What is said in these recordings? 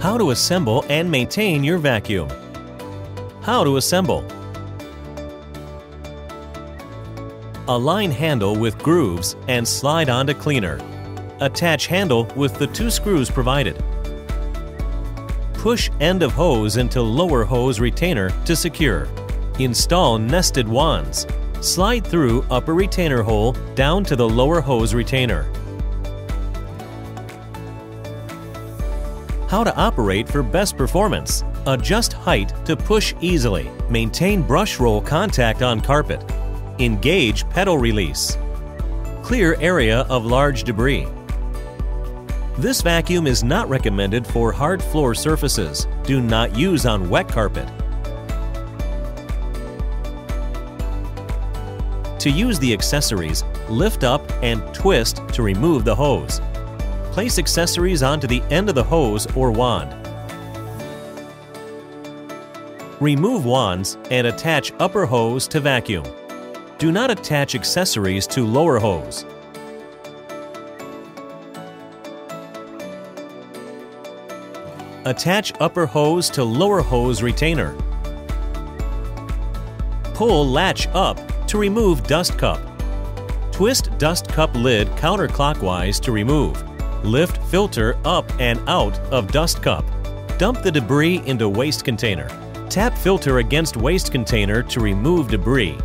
How to assemble and maintain your vacuum. How to assemble. Align handle with grooves and slide onto cleaner. Attach handle with the 2 screws provided. Push end of hose into lower hose retainer to secure. Install nested wands. Slide through upper retainer hole down to the lower hose retainer. How to operate for best performance. Adjust height to push easily. Maintain brush roll contact on carpet. Engage pedal release. Clear area of large debris. This vacuum is not recommended for hard floor surfaces. Do not use on wet carpet. To use the accessories, lift up and twist to remove the hose. Place accessories onto the end of the hose or wand. Remove wands and attach upper hose to vacuum. Do not attach accessories to lower hose. Attach upper hose to lower hose retainer. Pull latch up to remove dust cup. Twist dust cup lid counterclockwise to remove. Lift filter up and out of dust cup. Dump the debris into waste container. Tap filter against waste container to remove debris.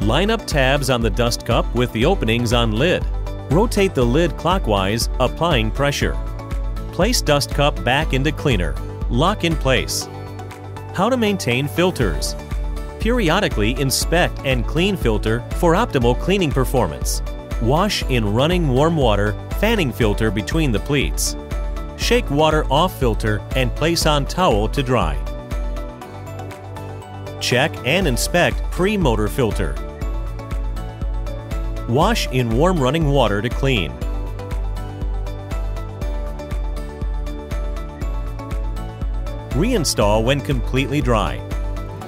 Line up tabs on the dust cup with the openings on lid. Rotate the lid clockwise, applying pressure. Place dust cup back into cleaner. Lock in place. How to maintain filters. Periodically inspect and clean filter for optimal cleaning performance. Wash in running warm water, fanning filter between the pleats. Shake water off filter and place on towel to dry. Check and inspect pre-motor filter. Wash in warm running water to clean. Reinstall when completely dry.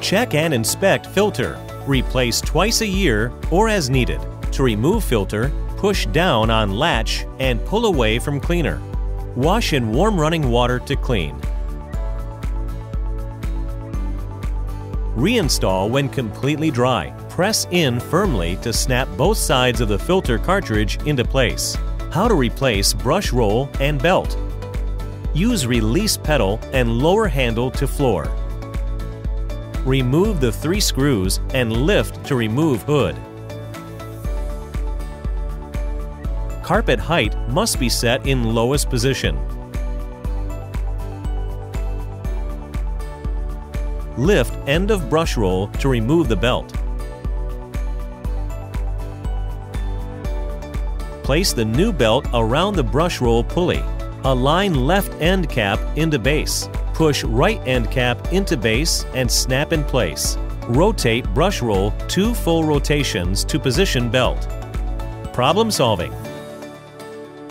Check and inspect filter. Replace twice a year or as needed. To remove filter, push down on latch and pull away from cleaner. Wash in warm running water to clean. Reinstall when completely dry. Press in firmly to snap both sides of the filter cartridge into place. How to replace brush roll and belt. Use release pedal and lower handle to floor. Remove the 3 screws and lift to remove hood. Carpet height must be set in lowest position. Lift end of brush roll to remove the belt. Place the new belt around the brush roll pulley. Align left end cap into base. Push right end cap into base and snap in place. Rotate brush roll 2 full rotations to position belt. Problem solving.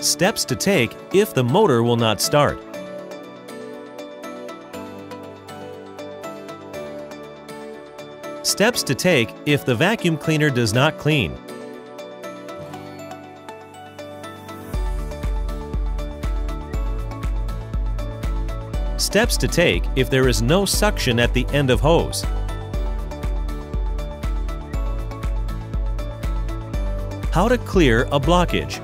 Steps to take if the motor will not start. Steps to take if the vacuum cleaner does not clean. Steps to take if there is no suction at the end of hose. How to clear a blockage.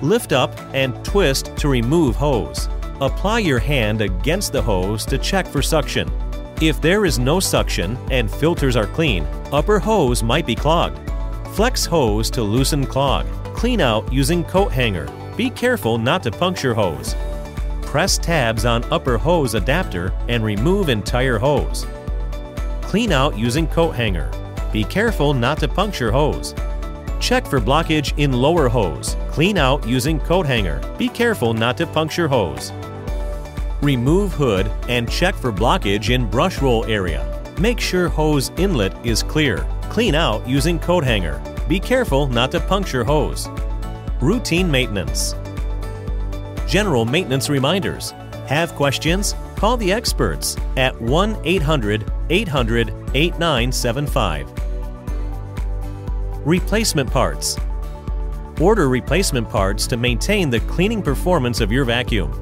Lift up and twist to remove hose. Apply your hand against the hose to check for suction. If there is no suction and filters are clean, upper hose might be clogged. Flex hose to loosen clog. Clean out using coat hanger. Be careful not to puncture hose. Press tabs on upper hose adapter and remove entire hose. Clean out using coat hanger. Be careful not to puncture hose. Check for blockage in lower hose. Clean out using coat hanger. Be careful not to puncture hose. Remove hood and check for blockage in brush roll area. Make sure hose inlet is clear. Clean out using coat hanger. Be careful not to puncture hose. Routine maintenance. General maintenance reminders. Have questions? Call the experts at 1-800-800-8975. Replacement parts. Order replacement parts to maintain the cleaning performance of your vacuum.